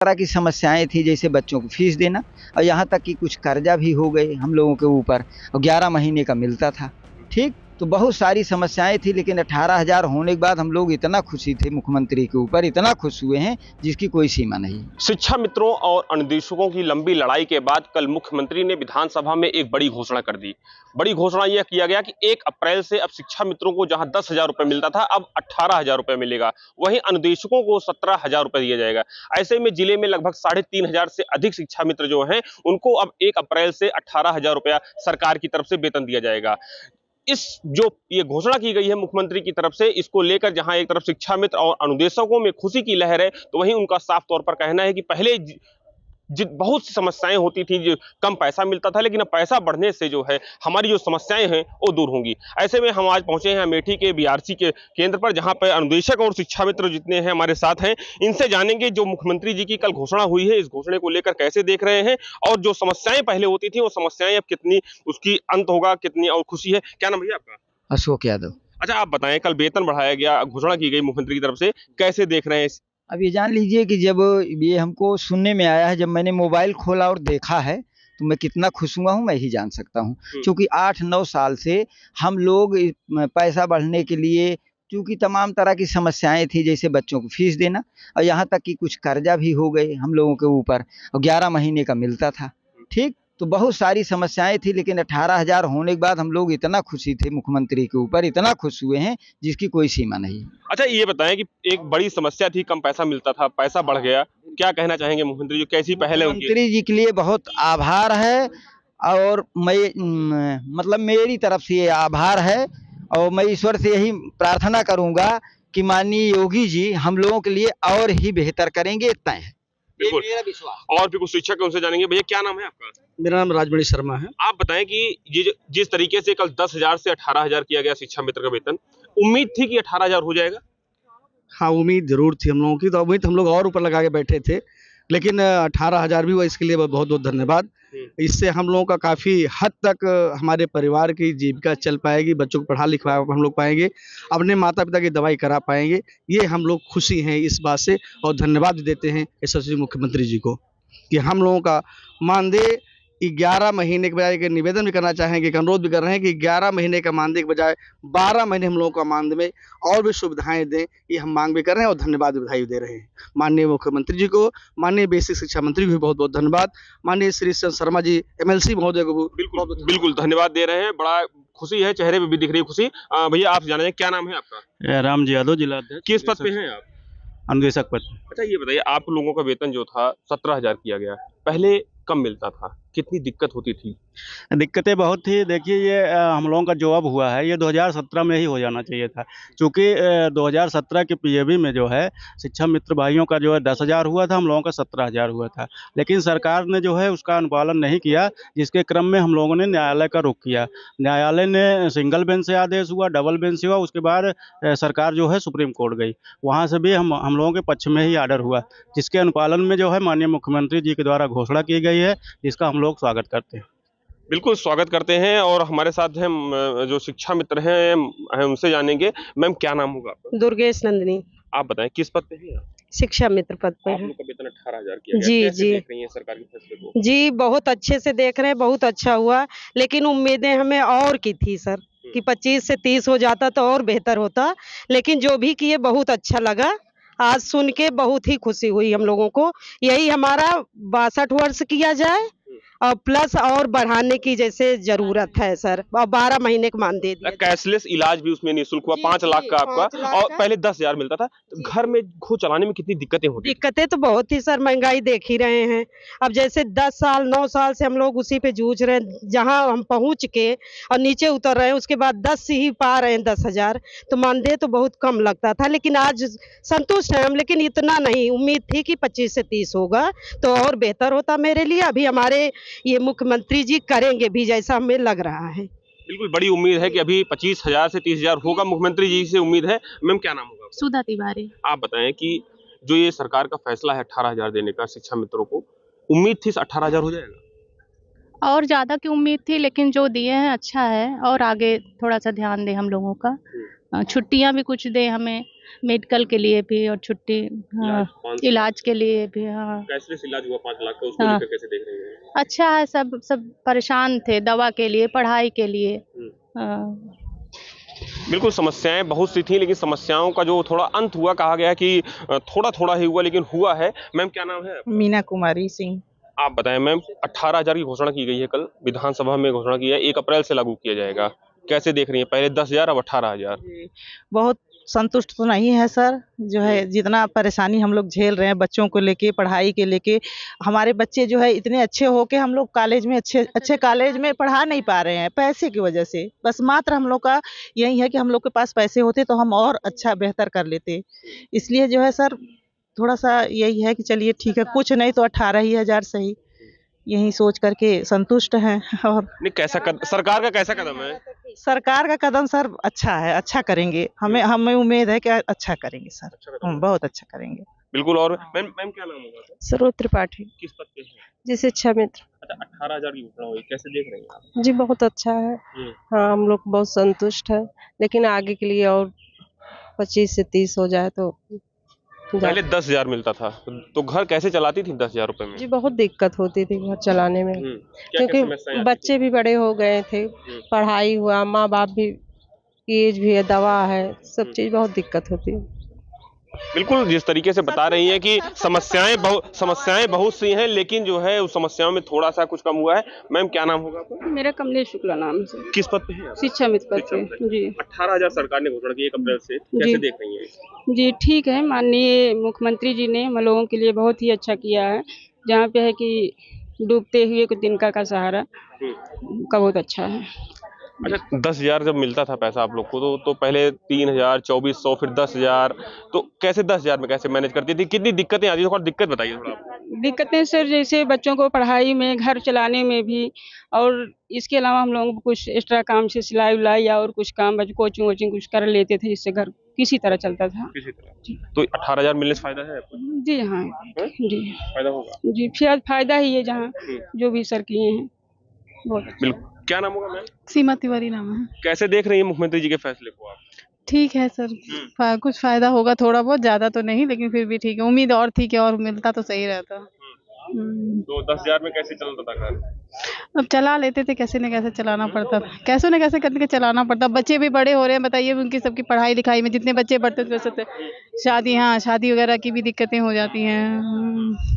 तरह की समस्याएं थी, जैसे बच्चों को फीस देना और यहाँ तक कि कुछ कर्जा भी हो गए हम लोगों के ऊपर और 11 महीने का मिलता था। ठीक, तो बहुत सारी समस्याएं थी, लेकिन 18,000 होने के बाद हम लोग इतना खुशी थे मुख्यमंत्री के ऊपर, इतना खुश हुए हैं जिसकी कोई सीमा नहीं। शिक्षा मित्रों और अनुदेशकों की लंबी लड़ाई के बाद कल मुख्यमंत्री ने विधानसभा में एक बड़ी घोषणा कर दी। बड़ी घोषणा यह किया गया कि 1 अप्रैल से अब शिक्षा मित्रों को जहां 10,000 रुपए मिलता था, अब 18,000 रुपए मिलेगा। वहीं अनुदेशकों को 17,000 रुपए दिया जाएगा। ऐसे में जिले में लगभग 3,500 से अधिक शिक्षा मित्र जो हैं, उनको अब 1 अप्रैल से 18,000 रुपया सरकार की तरफ से वेतन दिया जाएगा। इस जो ये घोषणा की गई है मुख्यमंत्री की तरफ से, इसको लेकर जहां एक तरफ शिक्षा मित्र और अनुदेशकों में खुशी की लहर है, तो वहीं उनका साफ तौर पर कहना है कि पहले बहुत सी समस्याएं होती थी, जो कम पैसा मिलता था, लेकिन अब पैसा बढ़ने से जो है हमारी जो समस्याएं हैं वो दूर होंगी। ऐसे में हम आज पहुंचे हैं अमेठी के बीआरसी के केंद्र पर, जहां पर अनुदेशक और शिक्षा मित्र जितने हैं हमारे साथ हैं, इनसे जानेंगे जो मुख्यमंत्री जी की कल घोषणा हुई है, इस घोषणा को लेकर कैसे देख रहे हैं और जो समस्याएं पहले होती थी वो समस्याएं अब कितनी उसकी अंत होगा, कितनी और खुशी है। क्या नाम भैया आपका? अशोक यादव। अच्छा, आप बताएं, कल वेतन बढ़ाया गया, घोषणा की गई मुख्यमंत्री की तरफ से, कैसे देख रहे हैं? अब ये जान लीजिए कि जब ये हमको सुनने में आया है, जब मैंने मोबाइल खोला और देखा है, तो मैं कितना खुश हुआ हूँ मैं ही जान सकता हूँ। क्योंकि 8-9 साल से हम लोग पैसा बढ़ने के लिए, क्योंकि तमाम तरह की समस्याएं थी, जैसे बच्चों को फीस देना और यहाँ तक कि कुछ कर्जा भी हो गए हम लोगों के ऊपर और 11 महीने का मिलता था। ठीक, तो बहुत सारी समस्याएं थी, लेकिन 18,000 होने के बाद हम लोग इतना खुशी थे मुख्यमंत्री के ऊपर, इतना खुश हुए हैं जिसकी कोई सीमा नहीं। अच्छा, ये बताएं कि एक बड़ी समस्या थी, कम पैसा मिलता था, पैसा बढ़ गया, क्या कहना चाहेंगे मुख्यमंत्री जी? कैसी पहल है उनकी? मुख्यमंत्री जी के लिए बहुत आभार है और मैं मतलब मेरी तरफ से ये आभार है और मैं ईश्वर से यही प्रार्थना करूंगा कि माननीय योगी जी हम लोगों के लिए और ही बेहतर करेंगे, तय है। बिल्कुल, मेरा विश्वास। और भी कुछ शिक्षक उनसे जानेंगे। भैया, क्या नाम है आपका? मेरा नाम राजमणि शर्मा है। आप बताएं कि ये जिस तरीके से कल 10,000 से 18,000 किया गया शिक्षा मित्र का वेतन, उम्मीद थी कि 18,000 हो जाएगा? हाँ, उम्मीद जरूर थी हम लोगों की, तो उम्मीद हम लोग और ऊपर लगा के बैठे थे, लेकिन 18,000 भी हुआ, इसके लिए बहुत बहुत धन्यवाद। इससे हम लोगों का काफ़ी हद तक हमारे परिवार की जीविका चल पाएगी, बच्चों को पढ़ा लिखा हम लोग पाएंगे, अपने माता पिता की दवाई करा पाएंगे। ये हम लोग खुशी हैं इस बात से और धन्यवाद देते हैं यशस्वी मुख्यमंत्री जी को कि हम लोगों का मानदेय 11 महीने के बजाय एक निवेदन भी करना चाहेंगे, एक अनुरोध भी कर रहे हैं कि 11 महीने का मानदेय के बजाय 12 महीने हम लोगों का मानदेय में और भी सुविधाएं दें, ये हम मांग भी कर रहे हैं और धन्यवाद बधाई दे रहे हैं माननीय मुख्यमंत्री जी को, माननीय बेसिक शिक्षा मंत्री को भी बहुत बहुत धन्यवाद, माननीय श्री शर्मा जी MLC महोदय को बिल्कुल धन्यवाद दे रहे हैं। बड़ा खुशी है, चेहरे पे भी दिख रही है खुशी। भैया, आप जाने क्या नाम है आपका? राम जी यादव, जिला अध्यक्ष। किस पद पे हैं आप? अनुदेशक पद। अच्छा, ये बताइए, आप लोगों का वेतन जो था 17,000 किया गया, पहले कम मिलता था, कितनी दिक्कत होती थी? दिक्कतें बहुत थी। देखिए, ये हम लोगों का जो अब हुआ है, ये 2017 में ही हो जाना चाहिए था, क्योंकि 2017 के PAB में जो है शिक्षा मित्र भाइयों का जो है 10,000 हुआ था, हम लोगों का 17,000 हुआ था, लेकिन सरकार ने जो है उसका अनुपालन नहीं किया, जिसके क्रम में हम लोगों ने न्यायालय का रुख किया। न्यायालय ने सिंगल बेंच से आदेश हुआ, डबल बेंच से हुआ, उसके बाद सरकार जो है सुप्रीम कोर्ट गई, वहाँ से भी हम लोगों के पक्ष में ही आर्डर हुआ, जिसके अनुपालन में जो है माननीय मुख्यमंत्री जी के द्वारा घोषणा की गई है, जिसका हम लोग स्वागत करते हैं। बिल्कुल स्वागत करते हैं और हमारे साथ हैं जो शिक्षा मित्र हैं, उनसे जानेंगे। मैम, क्या नाम होगा आपका? दुर्गेश नंदिनी। आप बताएं, किस पद पे हैं आप? शिक्षा मित्र पद पे आप है। लोग का वेतन 18,000 किया गया, जी कैसे जी देख रही हैं सरकार के फैसले को? जी, बहुत अच्छे से देख रहे हैं, बहुत अच्छा हुआ, लेकिन उम्मीदें हमें और की थी सर कि 25 से 30 हो जाता तो और बेहतर होता, लेकिन जो भी किए बहुत अच्छा लगा। आज सुन के बहुत ही खुशी हुई हम लोगों को। यही हमारा 62 वर्ष किया जाए और प्लस और बढ़ाने की जैसे जरूरत है सर, और 12 महीने का मानदेय दिया। कैशलेस इलाज भी उसमें निःशुल्क हुआ, 5 लाख का आपका, और पहले 10,000 मिलता था। घर में खो चलाने में कितनी दिक्कतें होती? दिक्कतें तो बहुत ही सर, महंगाई देख ही रहे हैं। अब जैसे 10 साल 9 साल से हम लोग उसी पे जूझ रहे हैं, जहां हम पहुंच के और नीचे उतर रहे हैं, उसके बाद 10 से ही पा रहे हैं 10,000, तो मानदेय तो बहुत कम लगता था, लेकिन आज संतुष्ट हैं हम, लेकिन इतना नहीं। उम्मीद थी कि 25 से 30 होगा तो और बेहतर होता मेरे लिए। अभी हमारे ये मुख्यमंत्री जी करेंगे भी, जैसा हमें लग रहा है। बिल्कुल, बड़ी उम्मीद है कि अभी 25,000 से 30,000 होगा, मुख्यमंत्री जी से उम्मीद है। मैम, क्या नाम होगा? सुधा तिवारी। आप बताएं कि जो ये सरकार का फैसला है 18,000 देने का शिक्षा मित्रों को, उम्मीद थी 18,000 हो जाएगा? और ज्यादा की उम्मीद थी, लेकिन जो दिए हैं अच्छा है, और आगे थोड़ा सा ध्यान दें हम लोगों का, छुट्टियां भी कुछ दे हमें, मेडिकल के लिए भी और छुट्टी, हाँ, इलाज के लिए भी। हाँ, कैशलेस इलाज हुआ 5 लाख का, उसको हाँ, लेकर कैसे देख रहे हैं? अच्छा है। सब परेशान थे दवा के लिए, पढ़ाई के लिए। हाँ। बिल्कुल, समस्याएं बहुत सी थी, लेकिन समस्याओं का जो थोड़ा अंत हुआ, कहा गया कि थोड़ा थोड़ा ही हुआ, लेकिन हुआ है। मैम क्या नाम है? मीना कुमारी सिंह। आप बताएं मैम, 18,000 की घोषणा की गई है, कल विधानसभा में घोषणा की है, 1 अप्रैल से लागू किया जाएगा। कैसे देख रही हैं? पहले 10,000, अब 18,000। बहुत संतुष्ट तो नहीं है सर, जो है जितना परेशानी हम लोग झेल रहे हैं बच्चों को लेके, पढ़ाई के लेके। हमारे बच्चे जो है इतने अच्छे हो के हम लोग कॉलेज में अच्छे कॉलेज में पढ़ा नहीं पा रहे हैं पैसे की वजह से। बस मात्र हम लोग का यही है कि हम लोग के पास पैसे होते तो हम और अच्छा बेहतर कर लेते। इसलिए जो है सर थोड़ा सा यही है कि चलिए ठीक है, कुछ नहीं तो 18,000 सही, यही सोच करके संतुष्ट हैं। और नहीं, सरकार का कैसा कदम है? सरकार का कदम सर अच्छा है, अच्छा करेंगे, हमें उम्मीद है कि अच्छा करेंगे सर। अच्छा कदम है। बहुत अच्छा करेंगे। बिल्कुल। और मैम क्या नाम होगा? सरोज त्रिपाठी। किस पद पे हैं? जी शिक्षा मित्र। अच्छा, 18,000 की घोषणा हुई, कैसे देख रहे हैं आप? जी बहुत अच्छा है। हाँ, हम लोग बहुत संतुष्ट है, लेकिन आगे के लिए और 25 से 30 हो जाए तो पहले 10,000 मिलता था, तो घर कैसे चलाती थी 10,000 रुपए में? जी बहुत दिक्कत होती थी घर चलाने में, क्योंकि बच्चे भी बड़े हो गए थे, पढ़ाई हुआ, माँ बाप भी की एज भी है, दवा है, सब चीज बहुत दिक्कत होती है। बिल्कुल, जिस तरीके से बता रही हैं कि समस्याएं बहुत सी हैं, लेकिन जो है उस समस्याओं में थोड़ा सा कुछ कम हुआ है। मैम क्या नाम होगा आपका? मेरा कमलेश शुक्ला नाम है। किस पद पे हैं आप? शिक्षा मित्र पद पे। जी 18,000 सरकार ने घोषणा की 1 अप्रैल से, कैसे देख रही हैं? जी ठीक है, माननीय मुख्यमंत्री जी ने हम लोगों के लिए बहुत ही अच्छा किया है। जहाँ पे है कि डूबते हुए को तिनका का सहारा का बहुत अच्छा है। अच्छा, 10,000 जब मिलता था पैसा आप लोग को, तो पहले 3,000, 2,400, फिर 10,000, तो कैसे 10,000 में कैसे मैनेज करती थी? कितनी दिक्कतें आती थी? थोड़ा दिक्कत बताइए थोड़ा। दिक्कतें सर जैसे बच्चों को पढ़ाई में, घर चलाने में भी, और इसके अलावा हम लोगों को कुछ एक्स्ट्रा काम से सिलाई उलाई या और कुछ काम, कोचिंग वोचिंग कुछ कर लेते थे, जिससे घर किसी तरह चलता था। किसी तरह। तो 18,000 मिलने से फायदा है आपको? जी हाँ, जी फायदा होगा। जी शायद फायदा ही है, जहाँ जो भी सर किए हैं बहुत। बिल्कुल। क्या नाम होगा मैम? सीमा तिवारी नाम है। कैसे देख रही हैं मुख्यमंत्री जी के फैसले को आप? ठीक है सर, कुछ फायदा होगा थोड़ा बहुत, ज्यादा तो नहीं, लेकिन फिर भी ठीक है। उम्मीद और थी कि और मिलता तो सही रहता। तो 10,000 में कैसे चलता था घर? अब चला लेते थे, कैसे न कैसे चलाना पड़ता, कैसे न कैसे करके चलाना पड़ता। बच्चे भी बड़े हो रहे हैं, बताइए, उनकी सबकी पढ़ाई लिखाई में जितने बच्चे बढ़ते थे वैसे शादी वगैरह की भी दिक्कतें हो जाती हैं।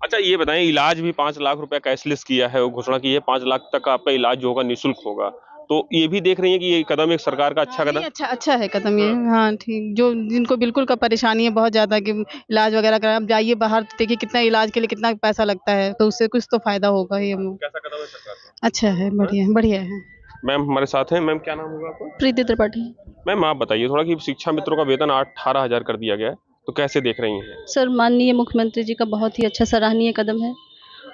अच्छा, ये बताएं, इलाज भी 5 लाख रुपया कैशलेस किया है, वो घोषणा की है 5 लाख तक का आपका इलाज जो होगा निःशुल्क होगा, तो ये भी देख रही है कि ये कदम एक सरकार का अच्छा कदम? अच्छा है कदम ये। हाँ ठीक, जो जिनको बिल्कुल का परेशानी है बहुत ज्यादा कि इलाज वगैरह करा, अब जाइए बाहर तो देखिए कितना इलाज के लिए कितना पैसा लगता है, तो उससे कुछ तो फायदा होगा ही हम लोग। कैसा कदम है सरकार का? अच्छा है, बढ़िया है। मैम हमारे साथ हैं। मैम क्या नाम होगा आपका? प्रीति त्रिपाठी। मैम आप बताइए थोड़ा कि शिक्षा मित्रों का वेतन 18,000 कर दिया गया है, तो कैसे देख रही हैं? सर माननीय मुख्यमंत्री जी का बहुत ही अच्छा सराहनीय कदम है,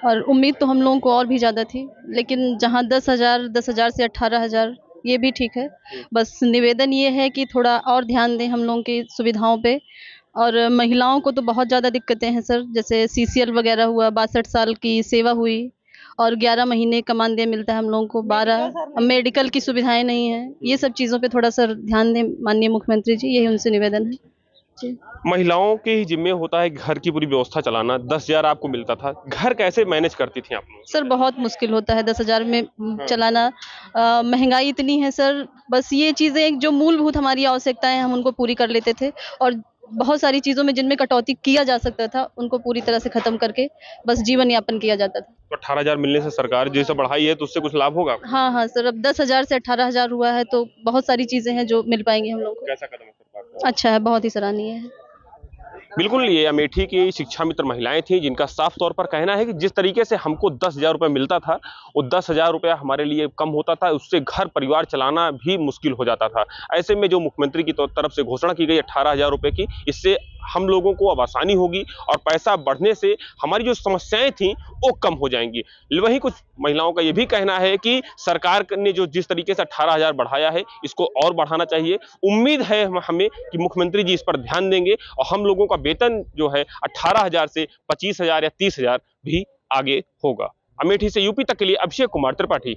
और उम्मीद तो हम लोगों को और भी ज़्यादा थी, लेकिन जहां 10,000 से 18,000 ये भी ठीक है। बस निवेदन ये है कि थोड़ा और ध्यान दें हम लोगों की सुविधाओं पे। और महिलाओं को तो बहुत ज़्यादा दिक्कतें हैं सर, जैसे CCL वगैरह हुआ, 62 साल की सेवा हुई, और 11 महीने का मानदेय मिलता है हम लोगों को, 12 मेडिकल की सुविधाएं नहीं है। ये सब चीज़ों पे थोड़ा सर ध्यान दें माननीय मुख्यमंत्री जी, यही उनसे निवेदन है जी। महिलाओं के ही जिम्मे होता है घर की पूरी व्यवस्था चलाना। 10,000 आपको मिलता था, घर कैसे मैनेज करती थी आप लोग? सर बहुत मुश्किल होता है 10,000 में चलाना। महंगाई इतनी है सर, बस ये चीज़ें जो मूलभूत हमारी आवश्यकताएं हम उनको पूरी कर लेते थे, और बहुत सारी चीज़ों में जिनमें कटौती किया जा सकता था उनको पूरी तरह से खत्म करके बस जीवन यापन किया जाता था। तो 18,000 मिलने से सरकार जैसे बढ़ाई है, तो उससे कुछ लाभ होगा? हाँ सर, अब 10,000 से 18,000 हुआ है, तो बहुत सारी चीज़ें हैं जो मिल पाएंगी हम लोग को। कैसा कदम है सरकार का? अच्छा है, बहुत ही सराहनीय है। बिल्कुल, ये अमेठी की शिक्षा मित्र महिलाएं थी, जिनका साफ तौर पर कहना है कि जिस तरीके से हमको 10,000 रुपये मिलता था, वो 10,000 रुपया हमारे लिए कम होता था, उससे घर परिवार चलाना भी मुश्किल हो जाता था। ऐसे में जो मुख्यमंत्री की तरफ से घोषणा की गई 18,000 रुपये की, इससे हम लोगों को अब आसानी होगी, और पैसा बढ़ने से हमारी जो समस्याएं थी वो कम हो जाएंगी। वहीं कुछ महिलाओं का ये भी कहना है कि सरकार ने जो जिस तरीके से 18,000 बढ़ाया है, इसको और बढ़ाना चाहिए। उम्मीद है हमें कि मुख्यमंत्री जी इस पर ध्यान देंगे, और हम लोगों का वेतन जो है 18,000 से 25,000 या 30,000 भी आगे होगा। अमेठी से यूपी तक के लिए अभिषेक कुमार त्रिपाठी।